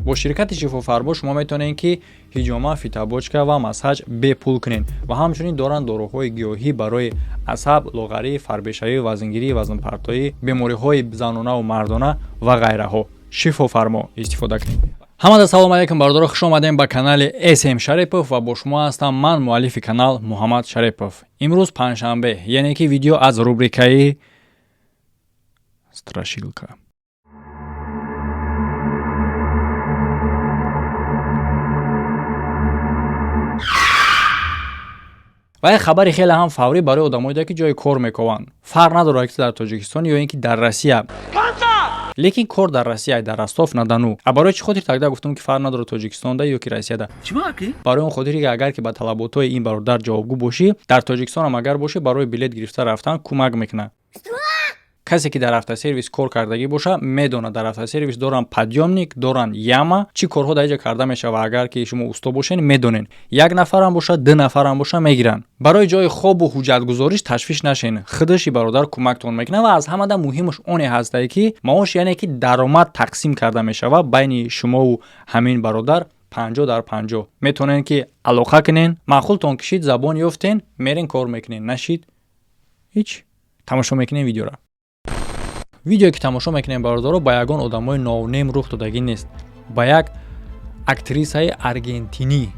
бо ширкати шифофармо шумо метавонед ки ҳиҷома, фитобочка ва масҳаҷ бепул кунед ва ҳамчунин доранд дороҳои гиёҳӣ барои асаб, лоғарӣ, фарбешавӣ, вазнгирӣ, вазнпартоӣ, бемориҳои занонаву мардона ва ғайраҳо. Шифофармо истифода кунед. Ҳамада салом алейкум бардора, хуш омадем ба канали SM Шарипов ва бо шумо ҳастам ман муаллифи канал Муҳаммад Шарипов. Имрӯз панҷшанбе, яъне ки видео аз рубрикаи Страшилка. ва як хабари хеле ҳам фаврӣ барои одамои ки ҷои кор мекованд. Фарқ надорад ки дар Тоҷикистон ё ин ки дар Россия. лекин кор дар Россия, дар Ростов на Дону. А барои чӣ хотир тогда гуфтам ки фарқ надорад Тоҷикистонда ё ки Россияда? Барои он хотире ки агар ки ба талаботҳои ин бародар ҷавобгӯ бошӣ, дар Тоҷикистон ҳам агар бошӣ, барои билет гирифта рафтан кӯмак мекунад. касе ки дар автосервис кор кардагӣ боша, медонад дар автосервис доранд подъёмник, доранд яма, чӣ корҳо дар ин ҷо карда мешава. Агар ки шумо усто бошед, медонед. Як нафарам боша, ду нафарам боша, мегиранд. Барои ҷои хобу ҳуҷҷатгузориш ташвиш нашен. хидаши бародар кӯмактон мекунад ва аз ҳамада муҳимаш оне ҳастае ки маош, яъне ки даромад тақсим карда мешава байни шумову ҳамин бародар 50 дар 50. метавонед ки алоқа кунед, маъқултон кишид, забон ёфтен, мерен кор мекунед, нашид ҳеҷ. тамошо мекунед видеоро. видеое ки тамошо мекунем бародаро ба ягон одамои новнем рух додагӣ нест, ба як актрисаи аргентинӣ.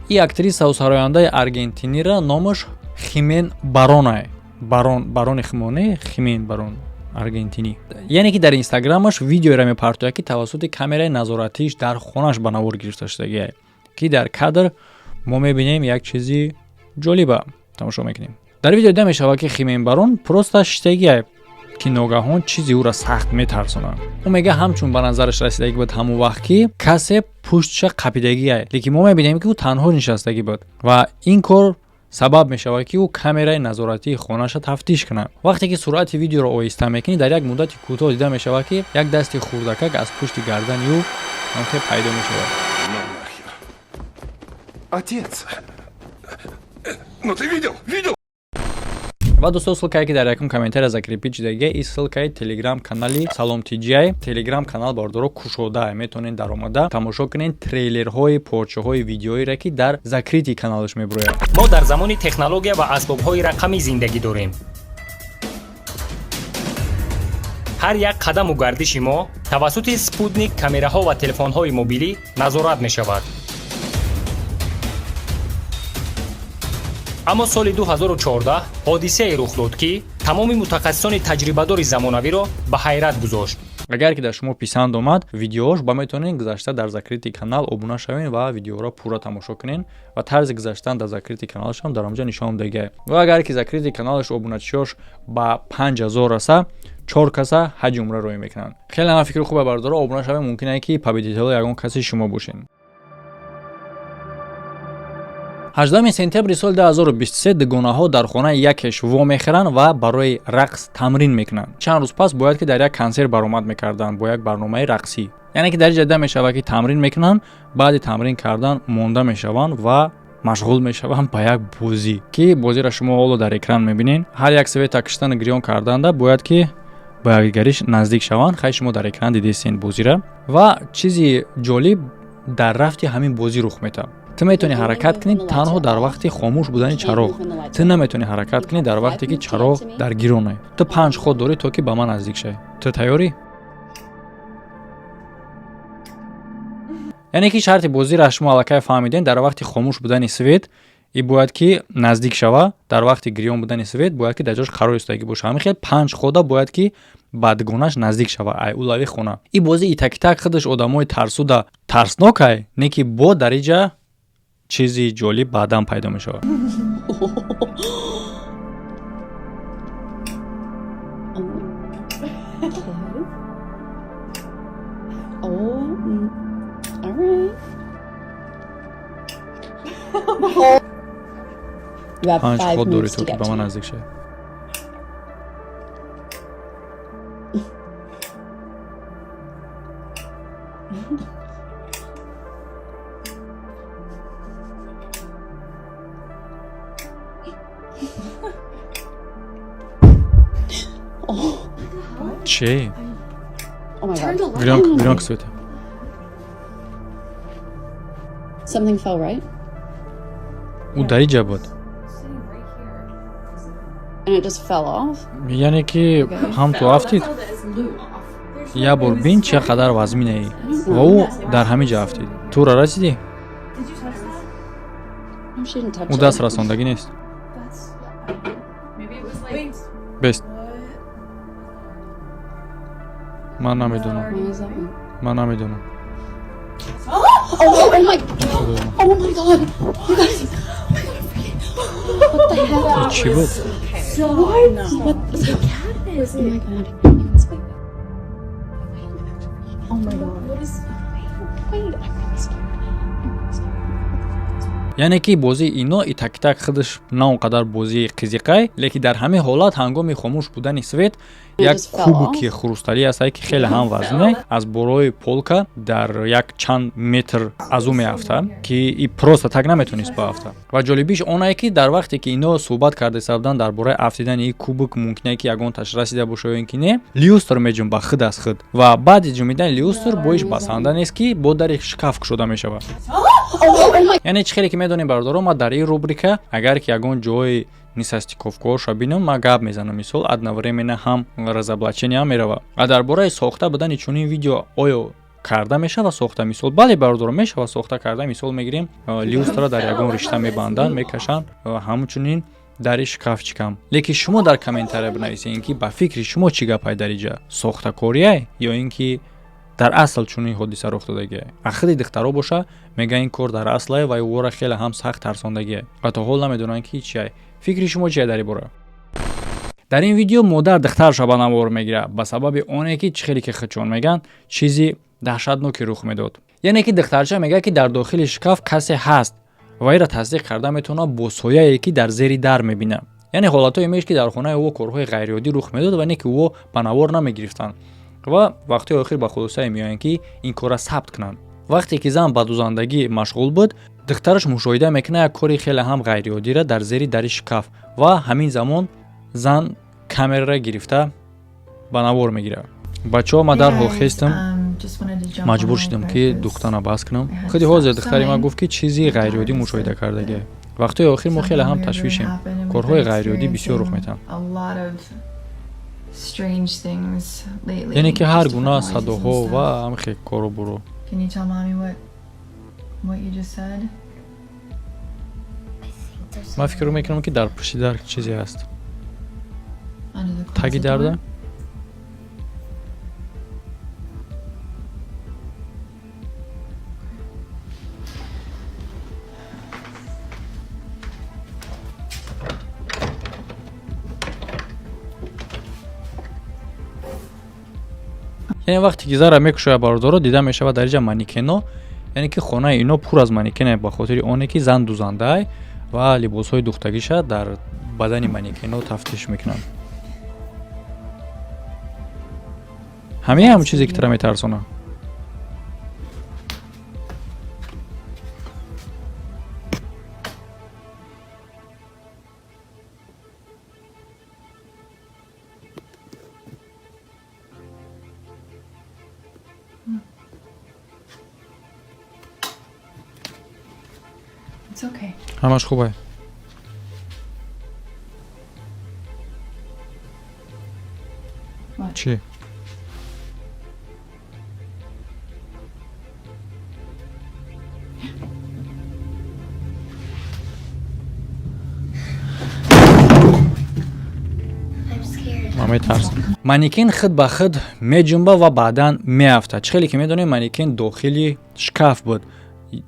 И актрисау сарояндаи аргентинира номаш Химен Барона. Барони Химоне, Химен Барон аргентинӣ. яъне ки дар инстаграмаш видеоеро мепартояд ки тавассути камераи назоратиш дар хонаш ба навор гирифта шудагиае, ки дар кадр мо мебинем як чизи ҷолиба. тамошо мекунем. дар видео дида мешавад ки Химен Барон просто шиштагиае ки ногаҳон чизи ӯро сахт метарсонад. ӯ мега ҳамчун ба назараш расидагӣ буд ҳамон вақт ки касе пуштша қапидагиае, лекин мо мебинем ки ӯ танҳо нишастагӣ буд ва ин кор сабаб мешавад ки ӯ камераи назоратии хонаша тафтиш кунад. вақте ки суръати видеоро оҳиста мекунӣ, дар як муддати кӯтоҳ дида мешавад ки як дасти хурдакак аз пушти гардани ӯ ҳамхе пайдо мешавад. Отец, ну ты видел? ва дӯстон, ссилкае ки дар якум комментария закрепи шудагиае, ин ссилкаи телеграм канали Салом TGI. телеграм канал бардоро кушода, метавонед даромада тамошо кунед трейлерҳои порчаҳои видеоиро ки дар закрити каналаш мебурояд. мо дар замони технология ва асбобҳои рақамӣ зиндагӣ дорем. ҳар як қадаму гардиши мо тавассути спутник камераҳо ва телефонҳои мобилӣ назорат мешавад. аммо соли 2014 ҳодисае рух дод ки тамоми мутахассисони таҷрибадори замонавиро ба ҳайрат гузошт. агар ки дар шумо писанд омад видеош, ба метавонед гузашта дар закрити канал обуна шавед ва видеоро пурра тамошо кунед ва тарзи гузаштан дар закрити каналаш ҳам дар онҷо нишон додагиае. ва агар ки закрити каналаш обуначиёш ба 5000 раса, 4 каса ҳаҷ умра роӣ мекунанд. хеле ҳам фикри хубе бардора, обуна шавед, мумкин ки победители ягон каси шумо бошед. 18 сентябри соли 2023 дугонаҳо дар хонаи якеш вомехӯранд ва барои рақс тамрин мекунанд. чанд рӯз пас бояд ки дар як консерт баромад мекарданд бо як барномаи рақсӣ. яъне ки дар ҷо дида мешавад ки тамрин мекунанд, баъди тамрин кардан монда мешаванд ва машғул мешаванд ба як бозӣ, ки бозиро шумо ҳоло дар экран мебинед. ҳар як света киштани гирён карданда бояд ки ба якдигариш наздик шаванд. хай шумо дар экран дидестен бозиро. ва чизи ҷолиб дар рафти ҳамин бозӣ рух метавад. ту метавонӣ ҳаракат кунӣ танҳо дар вақти хомӯш будани чароғ. ту наметавонӣ ҳаракат кунӣ дар вақте ки чароғ дар гирёне. ту 5 ход дорӣ то ки ба ман наздик шавӣ. ту тайёрӣ? яъне ки шарти бозиро шумо аллакай фаҳмидем. дар вақти хомӯш будани свет и бояд ки наздик шава, дар вақти гирён будани свет бояд ки дар ҷош қарор истодагӣ боша. ҳамин хел 5 хода бояд ки ба дугонаш наздик шава. ай улави хона. ин бозӣ итак-итак худаш одамои тарсуда тарснокай, не ки бо дариҷа чизи ҷолиб баъдан пайдо мешавад. پنج خود دوری تو که به من نزدیک شد. چه؟ گرانک سویته Something fell, right? ӯ дар ин ҷа буд. And it just fell off? яъне ки ҳам ту афтид я бор бин чӣ қадар вазминаи ва ӯ дар ҳамин ҷа афтид. Тура расидӣ? No, she didn't touch ӯ it. даст расондагӣ нест. бест. ман намедонам. What does that mean? ман намедонам. Oh my god! You guys! What the hell? чӣ буд? What? Oh my god. Oh my god. What is... Wait, I'm really scared. яъне ки бозии ино и так-так худаш на он қадар бозии қизиқай, лекин дар ҳамин ҳолат ҳангоми хомӯш будани свет як just fell кубики хрусталӣ ҳастае ки хеле ҳам вазнае аз борои полка дар як чанд метр аз ӯ меафта ки и просто так наметавонист баафта. ва ҷолибиш онае ки дар вақте ки ино суҳбат карда истадан дар бораи афтидани ин кубик мумкине ки ягонташ расида бошад ё ин ки не, лиустр меҷунба худ аз худ ва баъди ҷунбидани лиустр боиш басанда нест ки бо дари шкаф кушода мешавад. яъне чӣ хеле ки медонем бародаро, ма дар ин рубрика агар ки ягон ҷои несастиковкоша бинам, ма гап мезанам, мисол одновременно ҳам разоблачение мерава. ва дар бораи сохта будани чунин видео оё карда мешава сохта, мисол бале бародаро мешава сохта карда, мисол мегирем лиустра дар ягон ришта мебанданд, мекашанд ҳамчунин дари шкафчикам. лекин шумо дар комментария бинависед ки ба фикри шумо чӣ гапай дар ин ҷа, сохтакорие ё ин ки дар асл чунин ҳодиса рух додагие. ахиди духтаро боша мега ин кор дар аслае ва ӯро хеле ҳам сахт тарсондагие ва то ҳол намедонанд ки чие. фикри шумо чие дар ин бора? дар ин видео модар духтарша ба навор мегирад ба сабаби оне ки чӣ хеле ки хичон меган чизи даҳшатноке рух медод. яъне ки духтарча мегӯяд ки дар дохили шкаф касе ҳаст ва инро тасдиқ карда метавонад бо сояе ки дар зери дар мебинад. яъне ҳолатҳое меш ки дар хонаи ӯ корҳои ғайриоддӣ рух медод ва не ки ӯ ба навор намегирифтанд ва вақти охир ба хулосае меоянд ки ин кора сабт кунанд. вақте ки зан ба дузандагӣ машғул буд, духтараш мушоҳида мекунад як кори хеле ҳам ғайриоддиро дар зери дари шкаф ва ҳамин замон зан камераро гирифта ба навор мегирад. бачаҳо ма дарҳол хестам, маҷбур шудам ки духтана бас кунам. худи ҳозир духтари ма гуфт ки чизи ғайриоддӣ мушоҳида кардагие. вақтҳои охир мо хеле ҳам ташвишем. корҳои ғайриоддӣ бисёр рух метаванд. яъне ки ҳар гуна садоҳо ва ҳамихе кору буру. Can you tell mommy what you just said? ман фикр мекунам ки дар пушти дар чизе ҳаст. Under the таги closet дарда? door? яъне вақте ки зара мекушояд бародаро дида мешавад дар инҷа манекено, яъне ки хонаи ино пур аз манекене ба хотири оне ки зан дузандае ва либосҳои духтагиша дар бадани манекено тафтиш мекунанд. ҳамин ҳам чизе ки тара метарсонад. It's okay. ҳамаш хубе. What? чӣ? ман метарсам. манекен худ ба худ меҷунба ва баъдан меафтад. чӣ хеле ки медонем манекен дохили шкаф буд.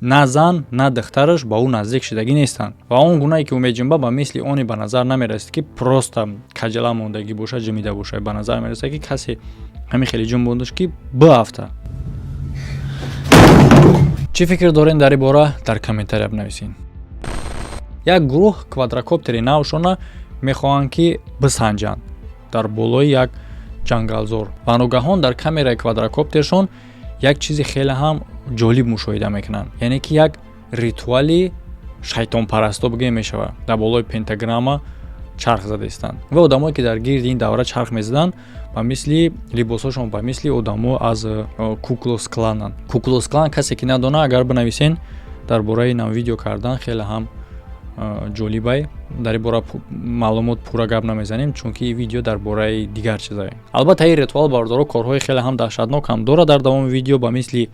на зан на духтараш ба ӯ наздик шудагӣ нестанд ва он гунае ки ӯ меҷунба ба мисли оне ба назар намерасид ки просто каҷала мондагӣ бошад, ҷумида бошад. ба назар мерасад ки касе ҳамин хеле ҷунбондаш ки баафта. чӣ фикр дорен дар ин бора дар комментария бинависед. як гурӯҳ квадрокоптери навшона мехоҳанд ки бисанҷанд дар болои як ҷангалзор ва ногаҳон дар камераи квадрокоптершон як чизи хеле ҳам ҷолиб мушоҳида мекунанд. яъне ки як ритуали шайтонпарасто бигӯем мешавад. дар болои пентаграмма чарх зада истанд ва одамое ки дар гирди ин давра чарх мезаданд ба мисли либосҳошон ба мисли одамо аз куклус клананд. куклус клан касе ки надона агар бинависен дар бораи нам видео кардан хеле ҳам ҷолибай. дар ин бора маълумот пурра гап намезанем, чунки ин видео дар бораи дигар чизае. Албатта ин ритуал бардоро корҳои хеле ҳам даҳшатнок ҳам дорад дар давоми видео, ба мисли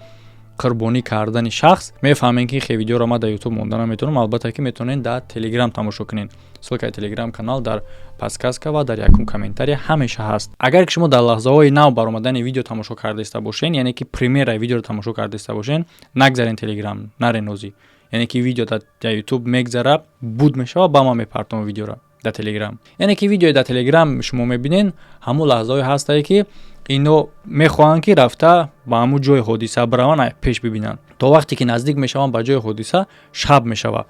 қурбонӣ кардани шахс. Мефаҳмем ки хе видеоро ман дар YouTube монда наметавонам, албатта ки метавонед дар Telegram тамошо кунед. ссилкаи Telegram канал дар подсказка ва дар якум комментария ҳамеша ҳаст. Агар ки шумо дар лаҳзаҳои нав баромадани видео тамошо кардаиста бошен, яъне ки премьераи видеоро тамошо кардаиста бошен, нагзарен Telegram, нарен озӣ. яъне ки видео дар YouTube мегзара, буд мешава, ба ман мепартон видеоро дар Telegram. яъне ки видеои дар Telegram шумо мебинен, ҳамун лаҳзаҳое ҳастае ки ино мехоҳанд ки рафта ба ҳамун ҷои ҳодиса бираванд, пеш бибинанд. то вақте ки наздик мешаванд ба ҷои ҳодиса, шаб мешава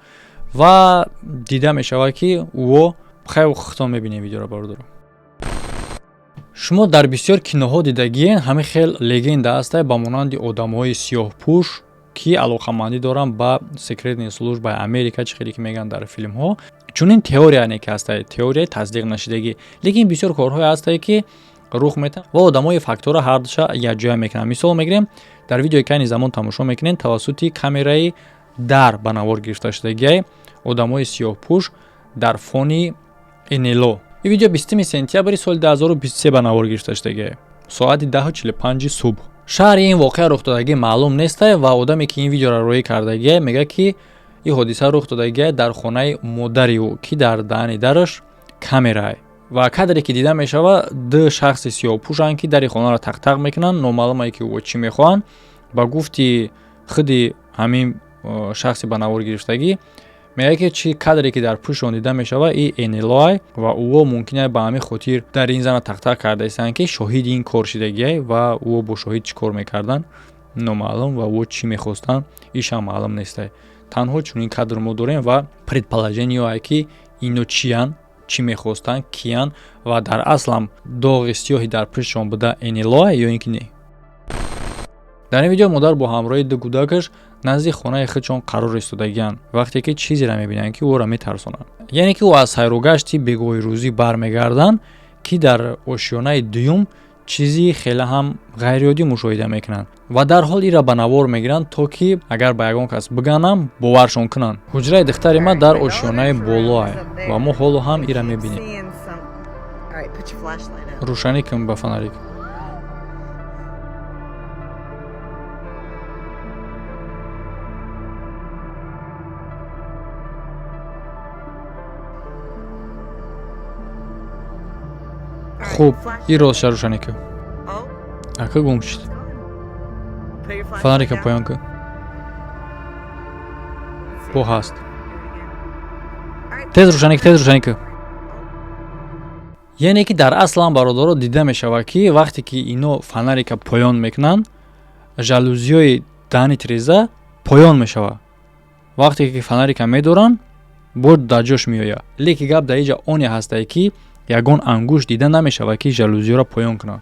ва дида мешава ки ӯ хай хитон мебинем видеоро бародаро. шумо дар бисёр киноҳо дидагиен, ҳамин хел легенда ҳастае ба монанди одамҳои сиёҳпӯш ки алоқамандӣ доранд ба секретни службаи Америка, чӣ хеле ки мегӯянд дар филмҳо. чунин теорияне ки ҳастае, теорияи тасдиқ нашидагӣ. лекин бисёр корҳое ҳастае ки рух метавад ва одамои фактора ҳардуша якҷоя мекунанд. мисол мегирем, дар видеои кайни замон тамошо мекунед, тавассути камераи дар ба навор гирифта шудагиаи одамои сиёҳпӯш дар фони НЛО. ин видео 20 сентябри соли 2023 ба навор гирифта шудагиаи соати 10:45 субҳ. шаҳри ин воқеа рух додагӣ маълум нестае ва одаме ки ин видеоро роӣ кардагиаи мега ки ин ҳодиса рух додагиаи дар хонаи модари ӯ ки дар даҳани дараш камерае. ва кадре ки дида мешава, ду шахси сиёҳпӯшанд ки дари хонаро тақ-тақ мекунанд, номаълумае ки ӯ чӣ мехоҳанд. ба гуфти худи ҳамин шахси ба навор гирифтагӣ мегӯяд ки чӣ кадре ки дар пӯшон дида мешава, ин НЛО ва ӯ мумкин аст ба ҳамин хотир дари ин зана тақ-тақ кардаистанд ки шоҳиди ин кор шудагиаи ва ӯ бо шоҳид чӣ кор мекарданд номаълум ва ӯ чӣ мехостанд ишам маълум нестае. танҳо чунин кадр мо дорем ва предположениёе ки ино чиянд, чӣ мехостанд, киян ва дар аслам доғи сиёҳи дар пӯшон буда НЛО ё ин ки не. дар ин видео модар бо ҳамроҳи ду кӯдакаш назди хонаи худшон қарор истодагианд, вақте ки чизеро мебинанд ки ӯро метарсонанд. яъне ки ӯ аз сайругашти бегоҳи рӯзӣ бармегарданд ки дар ошёнаи дуюм чизи хеле ҳам ғайриоддӣ мушоҳида мекунанд ва дарҳол инро ба навор мегиранд, то ки агар ба ягон кас биганам боваршон кунанд. ҳуҷраи духтари ман дар ошёнаи болое ва мо ҳоло ҳам инро мебинем. рӯшанӣ кун ба фонарик. хуб, ин ростша рӯшанӣ кун. ака гум шуд. фонарика поён кун. бо ҳаст. тез рӯшанӣ кун. яъне ки дар аслан бародаро дида мешава ки вақте ки ино фонарика поён мекунанд, жалузиёи даҳани тиреза поён мешава. вақте ки фонарика медоранд, боз дар ҷош меояд. леки гап дар инҷа оне ҳастае ки ягон ангуш дида намешава ки жалузиёро поён кунад.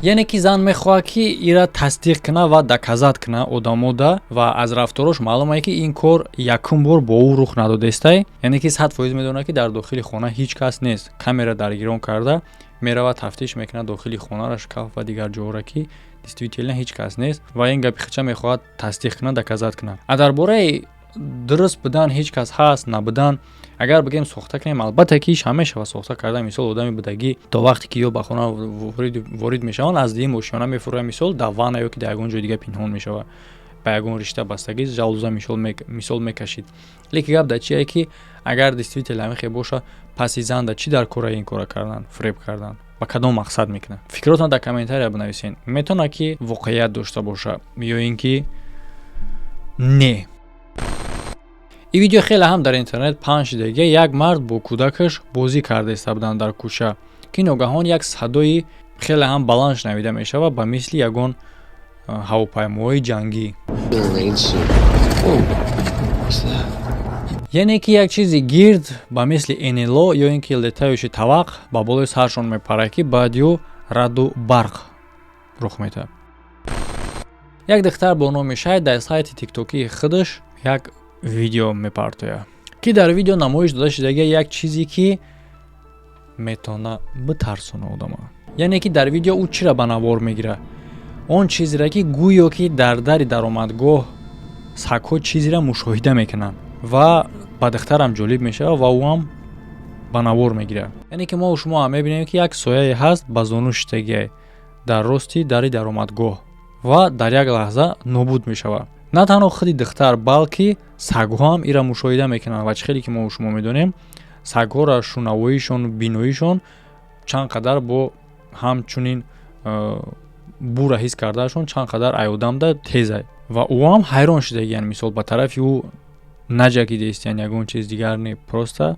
яъне ки зан мехоҳад ки ира тасдиқ кунад ва доказат кунад одамода ва аз рафторош маълумае ки ин кор якум бор бо ӯ рух надодааст. яъне ки 100% медонад ки дар дохили хона ҳеҷ кас нест. камера даргирон карда меравад тафтиш мекунад дохили хонара, шкаф ва дигар ҷоҳоро ки действительно ҳеҷ кас нест ва ин гапи худша мехоҳад тасдиқ кунад, доказат кунад. а дар бораи дуруст будан ҳеҷ кас ҳаст набудан, агар бигем сохта кунем, албатта ки иш ҳамеша ва сохта кардан, мисол одами будагӣ то вақте ки ё ба хона ворид мешаванд, аз дим ошёна мефурояд, мисол дар ванна ё ки дар ягон ҷои дига пинҳон мешава, ба ягон ришта бастагӣ жалуза мисол мекашид. леки гап дар чие ки агар действительно ҳамихе боша, паси занда чӣ дар кора ин кора кардан, фреб кардан, ба кадом мақсад мекунад? фикротон дар комментария бинависен. метавонад ки воқеият дошта боша ё ин ки не. ин видео хеле ҳам дар интернет паҳн шудагиа, як мард бо кӯдакаш бозӣ карда иста буданд дар кӯча, ки ногаҳон як садои хеле ҳам баланд шунавида мешавад, ба мисли ягон ҳавопаймои ҷангӣ. яъне ки як чизи гирд ба мисли НЛО ё ин ки летающий тавақ ба болои саршон мепарад, ки баъд раду барқ рух метавад. як духтар бо номи Шайд дар сайти тиктокии худаш як видео мепартояд, ки дар видео намоиш дода шудагиа як чизе ки метавона битарсона одама. яъне ки дар видео ӯ чиро ба навор мегирад? он чизеро ки гӯё ки дар дари даромадгоҳ сагҳо чизеро мушоҳида мекунанд ва ба духтарам ҷолиб мешавад ва ӯ ҳам ба навор мегирад. Яъне ки мо шумо ҳам мебинем ки як сояе ҳаст ба зону шитагие дар рости дари даромадгоҳ ва дар як лаҳза нобуд мешавад. На танҳо худи духтар, балки сагҳо ҳам ира мушоҳида мекунанд ва чӣ хеле ки мо шумо медонем сагҳоро шунавоишон, биноишон чанд қадар бо ҳамчунин бура ҳис кардаашон чанд қадар айодамда тезай ва ӯ ҳам ҳайрон шудагиян. Мисол ба тарафи ӯ наҷакидестиян ягон чиз дигар не, просто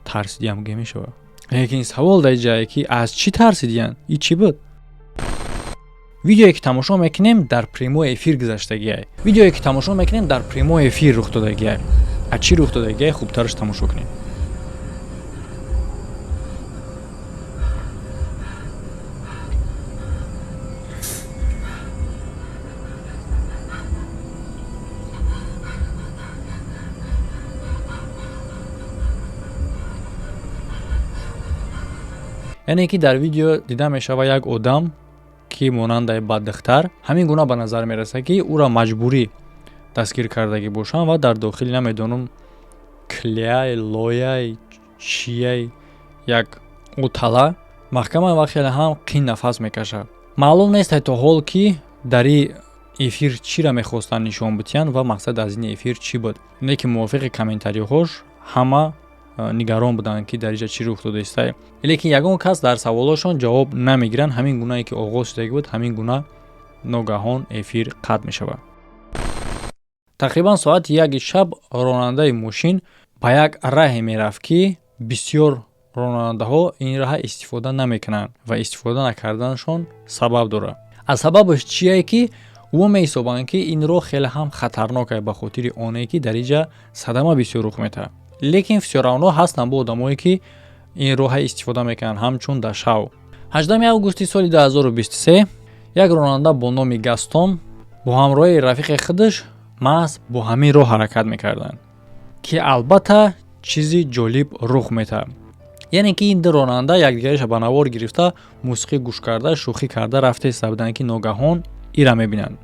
тарсидиям ге мешавад. Лекин савол дар ҷае ки аз чӣ тарсидиян? И чӣ буд? Видеое ки тамошо мекунем дар прямой эфир гузаштагиай. Видеое ки тамошо мекунем дар прямой эфир рух додагиай. А чӣ рух додагиай? хубтараш тамошо кунем. яъне ки дар видео дида мешавад як одам ки монандаи баддухтар ҳамин гуна ба назар мерасад ки ӯра маҷбурӣ дастгир кардагӣ бошанд ва дар дохили намедонам кляй, лояй, чияй як отала маҳкамай ва хеле ҳам қин нафас мекашад. Маълум нест ҳатто ҳол ки дар ин эфир чиро мехостанд нишон бутиянд ва мақсад аз ин эфир чӣ буд. Лекин мувофиқи комментариҳош ҳама нигарон буданд ки дар инҷа чӣ рух додааст. Лекин ягон кас дар саволошон ҷавоб намегиранд. Ҳамин гунае ки оғоз шудагӣ буд, ҳамин гуна ногаҳон эфир қатъ мешавад. Тақрибан соати 1 шаб ронандаи мошин ба як раҳе мерафт ки бисёр ронандаҳо ин раҳа истифода намекунанд ва истифода накарданашон сабаб дорад. аз сабабаш чие ки ӯ меҳисобанд ки ин роҳ хеле ҳам хатарнок аст ба хотири оне ки дар инҷа садама бисёр рух метавад. Лекин фисёравно ҳастанд бо одамое ки ин роҳа истифода мекунанд ҳамчун дар шав. 18 августи соли 2023 як ронанда бо номи Гастон бо ҳамроҳи рафиқи худаш маҳз бо ҳамин роҳ ҳаракат мекарданд ки албатта чизи ҷолиб рух метавад. яъне ки ин ду ронанда якдигариша ба навор гирифта мусиқӣ гӯш карда шӯхӣ карда рафта истабуданд ки ногаҳон ира мебинанд.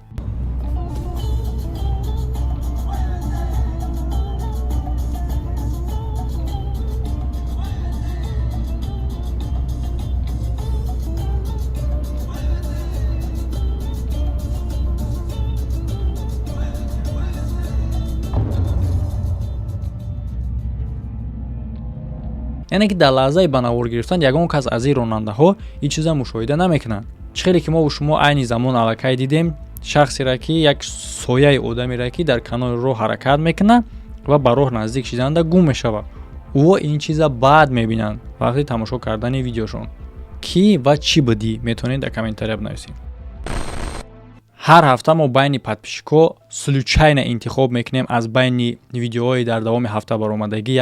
яъне ки дар лаҳзаи ба навор гирифтан ягон кас аз ин ронандаҳо ин чиза мушоҳида намекунад. чӣ хеле ки мо шумо айни замон аллакай дидем шахсеро ки як сояи одамеро ки дар канори роҳ ҳаракат мекунад ва ба роҳ наздик шиданда гум мешавад. ӯ ин чиза баъд мебинанд вақти тамошо кардани видеошон. Ки ва чӣ будӣ метавонед дар комментария бинависед. ҳар ҳафта мо байни подписчикҳо случайно интихоб мекунем аз байни видеоҳои дар давоми ҳафта баромадагӣ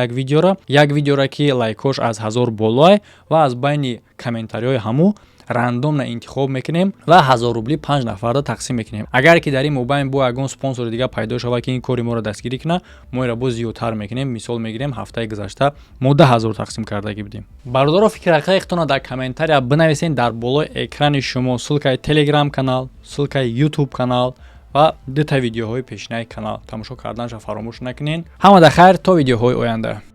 як видеоро ки лайкош аз 1000 болоай ва аз байни комментариҳои ҳамӯ рандомно интихоб мекунем ва 1000 рубли 5 нафарда тақсим мекунем. Агар ки дар ин мобайн бо ягон спонсори дига пайдо шавад ки ин кори моро дастгирӣ кунад, мо инро боз зиёдтар мекунем. Мисол мегирем ҳафтаи гузашта мо 10000 тақсим кардагӣ будем. Бародаро фикраҳоятонро дар комментария бинависед дар болои экрани шумо ссилкаи Telegram канал, ссилкаи YouTube канал ва дута видеоҳои пешинаи канал тамошо карданашро фаромӯш накунед. Ҳамада хайр то видеоҳои оянда.